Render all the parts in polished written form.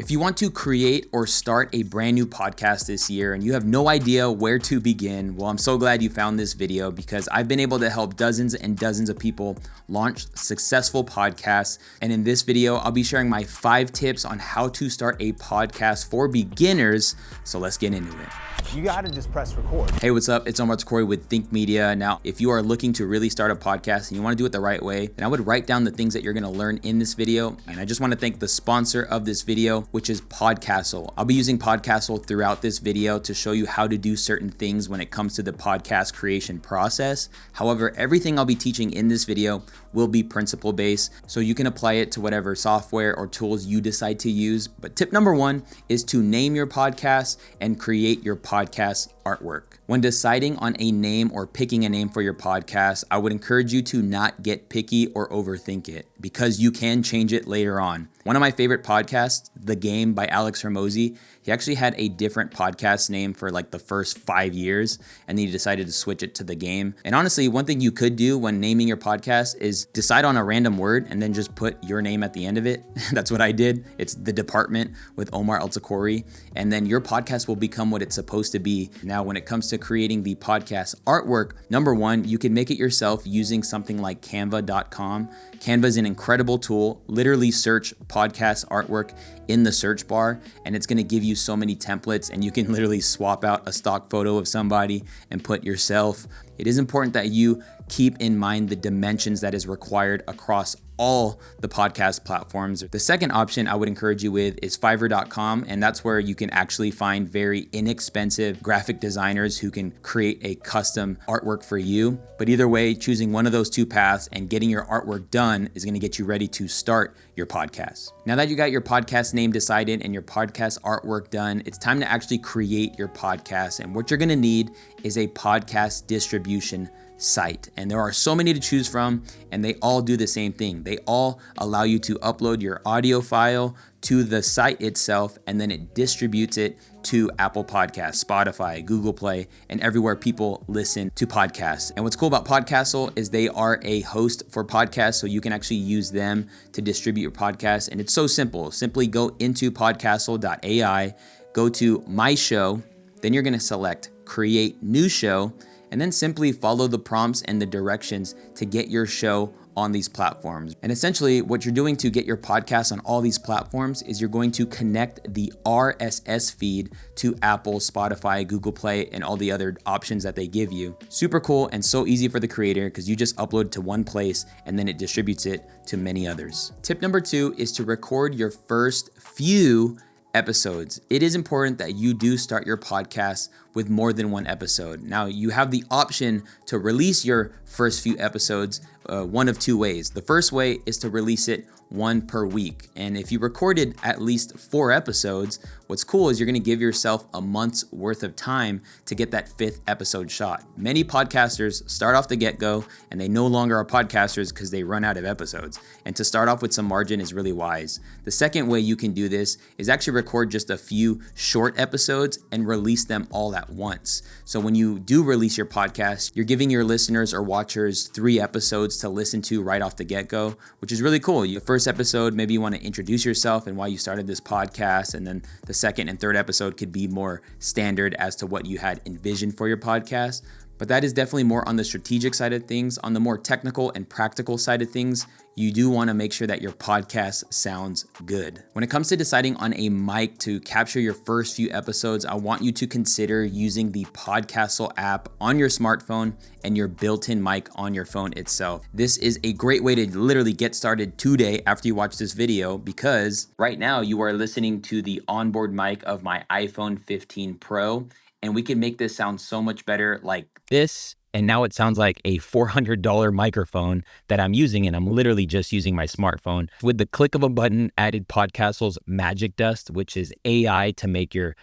If you want to create or start a brand new podcast this year and you have no idea where to begin, well, I'm so glad you found this video because I've been able to help dozens and dozens of people launch successful podcasts. And in this video, I'll be sharing my 5 tips on how to start a podcast for beginners. So let's get into it. You gotta just press record. Hey, what's up? It's Omar Corey with Think Media. Now, if you are looking to really start a podcast and you want to do it the right way, then I would write down the things that you're going to learn in this video. And I just want to thank the sponsor of this video, which is Podcastle. I'll be using Podcastle throughout this video to show you how to do certain things when it comes to the podcast creation process. However, everything I'll be teaching in this video will be principle based, so you can apply it to whatever software or tools you decide to use. But tip number 1 is to name your podcast and create your podcast artwork. When deciding on a name or picking a name for your podcast, I would encourage you to not get picky or overthink it because you can change it later on. One of my favorite podcasts, The Game by Alex Hermosi, he actually had a different podcast name for like the first 5 years, and then he decided to switch it to The Game. And honestly, one thing you could do when naming your podcast is decide on a random word and then just put your name at the end of it. That's what I did. It's The Department with Omar Altakori, and then your podcast will become what it's supposed to be. Now, when it comes to creating the podcast artwork, number 1, you can make it yourself using something like canva.com. Canva is an incredible tool. Literally search podcast artwork in the search bar, and it's going to give you so many templates, and you can literally swap out a stock photo of somebody and put yourself. It is important that you keep in mind the dimensions that is required across all the podcast platforms. The second option I would encourage you with is Fiverr.com, and that's where you can actually find very inexpensive graphic designers who can create a custom artwork for you. But either way, choosing one of those 2 paths and getting your artwork done is going to get you ready to start your podcast. Now that you got your podcast name decided and your podcast artwork done, it's time to actually create your podcast. And what you're going to need is a podcast distribution site. And there are so many to choose from, and they all do the same thing. They all allow you to upload your audio file to the site itself, and then it distributes it to Apple Podcasts, Spotify, Google Play, and everywhere people listen to podcasts. And what's cool about Podcastle is they are a host for podcasts, so you can actually use them to distribute your podcast. And it's so simple. Simply go into podcastle.ai, go to My Show, then you're going to select Create New Show, and then simply follow the prompts and the directions to get your show on these platforms. And essentially what you're doing to get your podcast on all these platforms is you're going to connect the RSS feed to Apple, Spotify, Google Play, and all the other options that they give you. Super cool and so easy for the creator because you just upload to one place and then it distributes it to many others. Tip number 2 is to record your first few episodes. It is important that you do start your podcast with more than 1 episode. Now, you have the option to release your first few episodes one of 2 ways. The first way is to release it 1 per week. And if you recorded at least 4 episodes, what's cool is you're going to give yourself a month's worth of time to get that 5th episode shot. Many podcasters start off the get-go and they no longer are podcasters because they run out of episodes. And to start off with some margin is really wise. The second way you can do this is actually record just a few short episodes and release them all at once. So when you do release your podcast, you're giving your listeners or watchers 3 episodes to listen to right off the get-go, which is really cool. The first episode, maybe you want to introduce yourself and why you started this podcast, and then the second and third episode could be more standard as to what you had envisioned for your podcast. But that is definitely more on the strategic side of things. On the more technical and practical side of things, you do want to make sure that your podcast sounds good. When it comes to deciding on a mic to capture your first few episodes, I want you to consider using the Podcastle app on your smartphone and your built-in mic on your phone itself. This is a great way to literally get started today after you watch this video, because right now you are listening to the onboard mic of my iPhone 15 Pro, and we can make this sound so much better like this. And now it sounds like a $400 microphone that I'm using, and I'm literally just using my smartphone. With the click of a button, added Podcastle's Magic Dust, which is AI to make your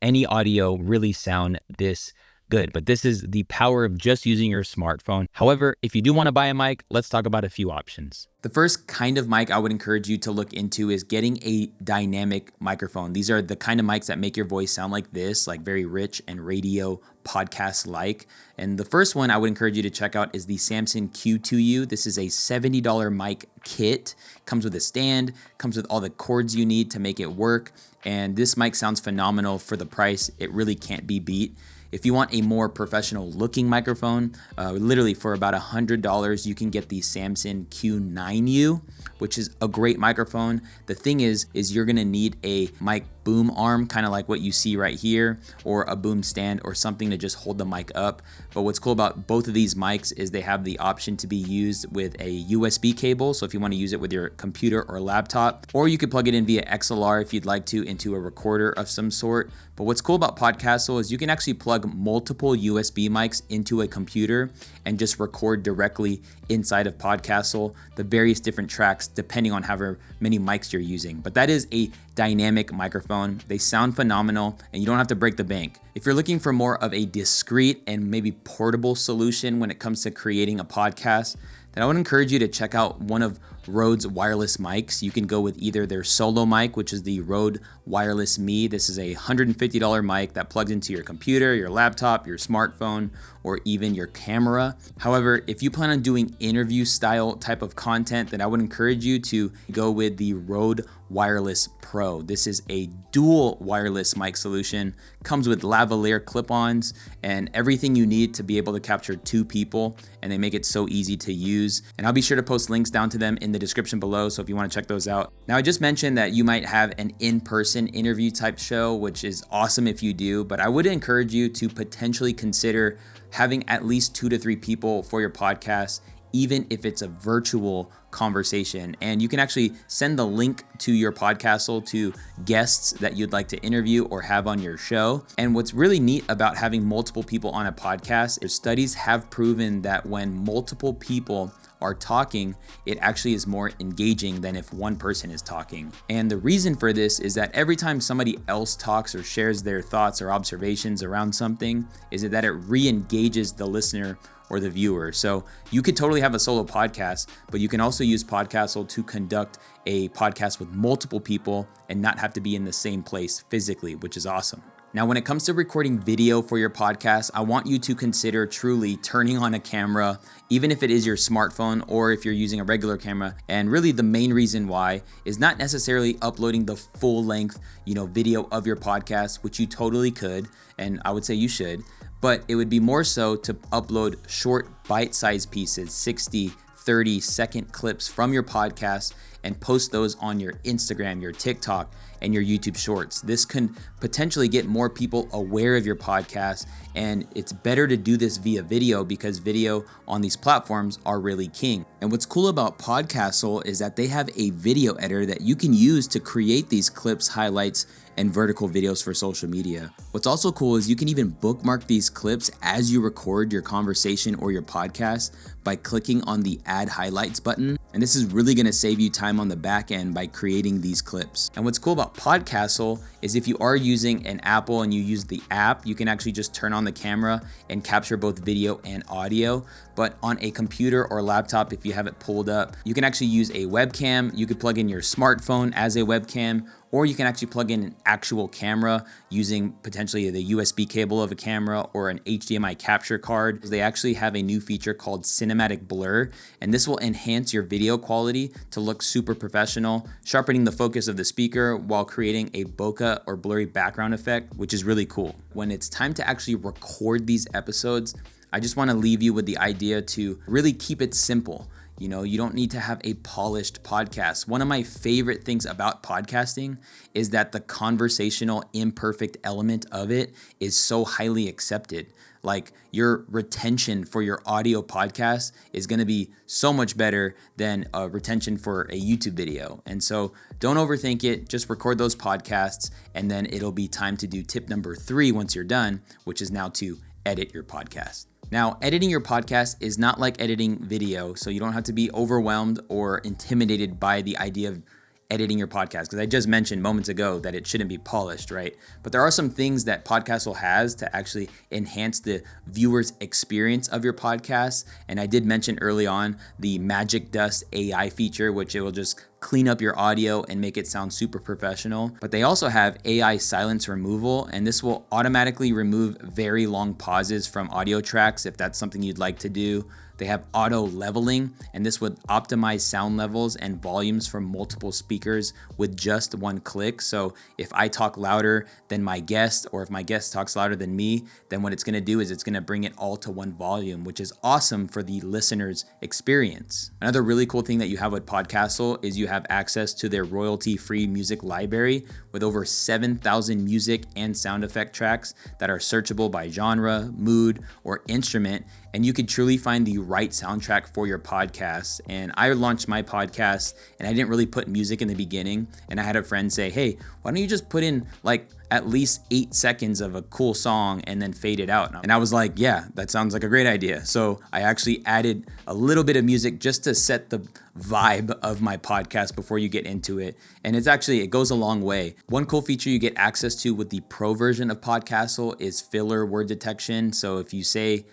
any audio really sound this good, but this is the power of just using your smartphone. However, if you do want to buy a mic, let's talk about a few options. The first kind of mic I would encourage you to look into is getting a dynamic microphone. These are the kind of mics that make your voice sound like this, like very rich and radio podcast-like. And the first one I would encourage you to check out is the Samson Q2U. This is a $70 mic kit. Comes with a stand, comes with all the cords you need to make it work. And this mic sounds phenomenal for the price. It really can't be beat. If you want a more professional looking microphone, literally for about $100, you can get the Samson Q9U, which is a great microphone. The thing is you're gonna need a mic boom arm, kind of like what you see right here, or a boom stand or something to just hold the mic up. But what's cool about both of these mics is they have the option to be used with a USB cable. So if you want to use it with your computer or laptop, or you could plug it in via XLR if you'd like to into a recorder of some sort. But what's cool about Podcastle is you can actually plug multiple USB mics into a computer and just record directly inside of Podcastle the various different tracks depending on however many mics you're using. But that is a dynamic microphone. They sound phenomenal and you don't have to break the bank. If you're looking for more of a discreet and maybe portable solution when it comes to creating a podcast, then I would encourage you to check out one of Rode's wireless mics. You can go with either their solo mic, which is the Rode Wireless Me. This is a $150 mic that plugs into your computer, your laptop, your smartphone, or even your camera. However, if you plan on doing interview style type of content, then I would encourage you to go with the Rode Wireless Pro. This is a dual wireless mic solution, comes with lavalier clip-ons and everything you need to be able to capture two people, and they make it so easy to use. And I'll be sure to post links down to them in the description below, so if you want to check those out. Now, I just mentioned that you might have an in-person interview type show, which is awesome if you do, but I would encourage you to potentially consider having at least 2 to 3 people for your podcast, even if it's a virtual conversation. And you can actually send the link to your Podcastle to guests that you'd like to interview or have on your show. And what's really neat about having multiple people on a podcast is studies have proven that when multiple people are talking, it actually is more engaging than if one person is talking. And the reason for this is that every time somebody else talks or shares their thoughts or observations around something, is that it re-engages the listener or the viewer. So you could totally have a solo podcast, but you can also use Podcastle to conduct a podcast with multiple people and not have to be in the same place physically, which is awesome. Now, when it comes to recording video for your podcast, I want you to consider truly turning on a camera, even if it is your smartphone or if you're using a regular camera. And really the main reason why is not necessarily uploading the full length, video of your podcast, which you totally could, and I would say you should, but it would be more so to upload short bite-sized pieces, 60, 30-second clips from your podcast and post those on your Instagram, your TikTok, and your YouTube Shorts. This can potentially get more people aware of your podcast, and it's better to do this via video because video on these platforms are really king. And what's cool about Podcastle is that they have a video editor that you can use to create these clips, highlights, and vertical videos for social media. What's also cool is you can even bookmark these clips as you record your conversation or your podcast by clicking on the Add Highlights button. And this is really gonna save you time on the back end by creating these clips. And what's cool about Podcastle is if you are using an Apple and you use the app, you can actually just turn on the camera and capture both video and audio. But on a computer or laptop, if you have it pulled up, you can actually use a webcam. You could plug in your smartphone as a webcam, or you can actually plug in an actual camera using potentially the USB cable of a camera or an HDMI capture card. They actually have a new feature called Cinematic Blur, and this will enhance your video quality to look super professional, sharpening the focus of the speaker while creating a bokeh or blurry background effect, which is really cool. When it's time to actually record these episodes, I just want to leave you with the idea to really keep it simple. You don't need to have a polished podcast. One of my favorite things about podcasting is that the conversational, imperfect element of it is so highly accepted. Like, your retention for your audio podcast is going to be so much better than a retention for a YouTube video. And so don't overthink it. Just record those podcasts, and then it'll be time to do tip number 3 once you're done, which is now to edit your podcast. Now, editing your podcast is not like editing video, so you don't have to be overwhelmed or intimidated by the idea of editing your podcast, because I just mentioned moments ago that it shouldn't be polished, right? But there are some things that Podcastle has to actually enhance the viewer's experience of your podcast. And I did mention early on the Magic Dust AI feature, which it will just clean up your audio and make it sound super professional. But they also have AI silence removal, and this will automatically remove very long pauses from audio tracks if that's something you'd like to do. They have auto leveling, and this would optimize sound levels and volumes from multiple speakers with just one click. So if I talk louder than my guest, or if my guest talks louder than me, then what it's gonna do is it's gonna bring it all to one volume, which is awesome for the listener's experience. Another really cool thing that you have with Podcastle is you have access to their royalty-free music library with over 7,000 music and sound effect tracks that are searchable by genre, mood, or instrument. And you could truly find the right soundtrack for your podcast. And I launched my podcast and I didn't really put music in the beginning. And I had a friend say, hey, why don't you just put in like at least 8 seconds of a cool song and then fade it out? And I was like, yeah, that sounds like a great idea. So I actually added a little bit of music just to set the vibe of my podcast before you get into it. And it goes a long way. One cool feature you get access to with the pro version of Podcastle is filler word detection. So if you say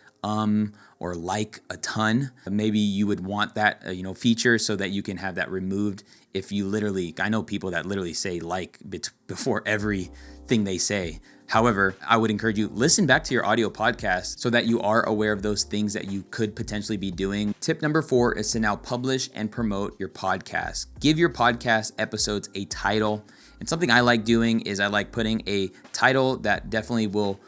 or like a ton, maybe you would want that feature so that you can have that removed. If you I know people that literally say like before everything they say. However, I would encourage you, listen back to your audio podcast so that you are aware of those things that you could potentially be doing. Tip number 4 is to now publish and promote your podcast. Give your podcast episodes a title. And something I like doing is I like putting a title that definitely will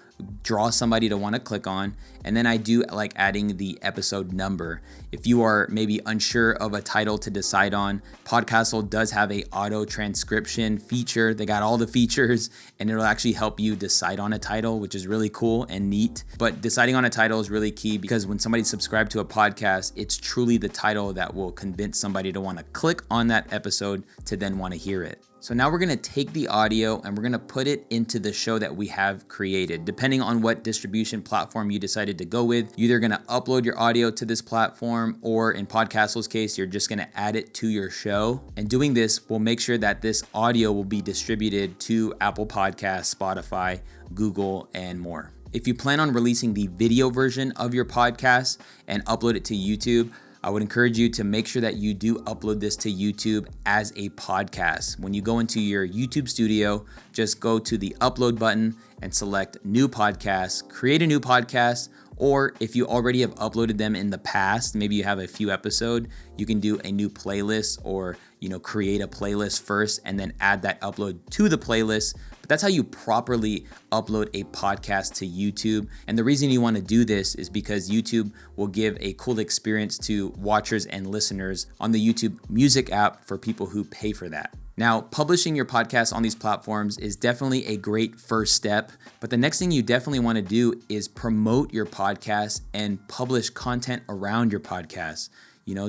draw somebody to want to click on. And then I do like adding the episode number. If you are maybe unsure of a title to decide on, Podcastle does have a auto transcription feature. They got all the features, and it'll actually help you decide on a title, which is really cool and neat. But deciding on a title is really key, because when somebody subscribes to a podcast, it's truly the title that will convince somebody to want to click on that episode to then want to hear it. So now we're gonna take the audio and we're gonna put it into the show that we have created. Depending on what distribution platform you decided to go with, you're either gonna upload your audio to this platform, or in Podcastle's case, you're just gonna add it to your show. And doing this will make sure that this audio will be distributed to Apple Podcasts, Spotify, Google, and more. If you plan on releasing the video version of your podcast and upload it to YouTube, I would encourage you to make sure that you do upload this to YouTube as a podcast. When you go into your YouTube studio, just go to the upload button and select new podcast, create a new podcast. Or if you already have uploaded them in the past, maybe you have a few episodes, you can do a new playlist, or create a playlist first and then add that upload to the playlist. But that's how you properly upload a podcast to YouTube. And the reason you want to do this is because YouTube will give a cool experience to watchers and listeners on the YouTube Music app for people who pay for that. Now, publishing your podcast on these platforms is definitely a great first step, but the next thing you definitely want to do is promote your podcast and publish content around your podcast.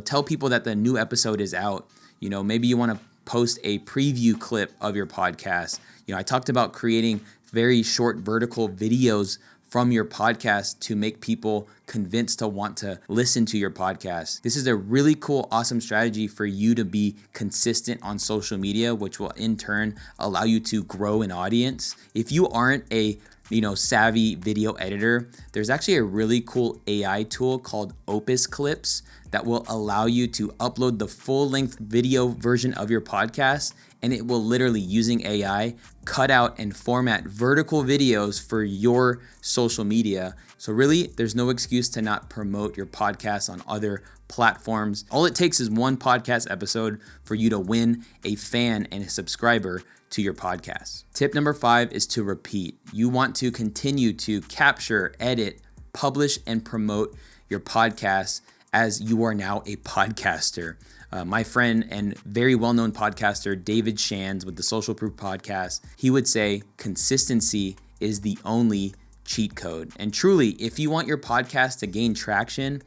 Tell people that the new episode is out. Maybe you want to post a preview clip of your podcast. I talked about creating very short vertical videos from your podcast to make people convinced to want to listen to your podcast. This is a really cool, awesome strategy for you to be consistent on social media, which will in turn allow you to grow an audience. If you aren't a savvy video editor, there's actually a really cool AI tool called Opus Clips that will allow you to upload the full-length video version of your podcast, and it will literally, using AI, cut out and format vertical videos for your social media. So really, there's no excuse to not promote your podcast on other platforms. All it takes is one podcast episode for you to win a fan and a subscriber to your podcast. Tip number 5 is to repeat. You want to continue to capture, edit, publish, and promote your podcast as you are now a podcaster. My friend and very well-known podcaster, David Shands with the Social Proof podcast, he would say consistency is the only cheat code. And truly, if you want your podcast to gain traction,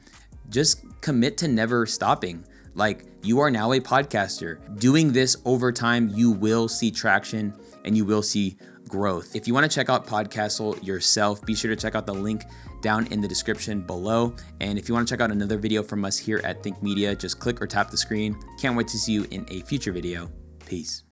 just commit to never stopping. Like, you are now a podcaster. Doing this over time, you will see traction and you will see growth. If you want to check out Podcastle yourself, be sure to check out the link down in the description below. And if you want to check out another video from us here at Think Media, just click or tap the screen. Can't wait to see you in a future video. Peace.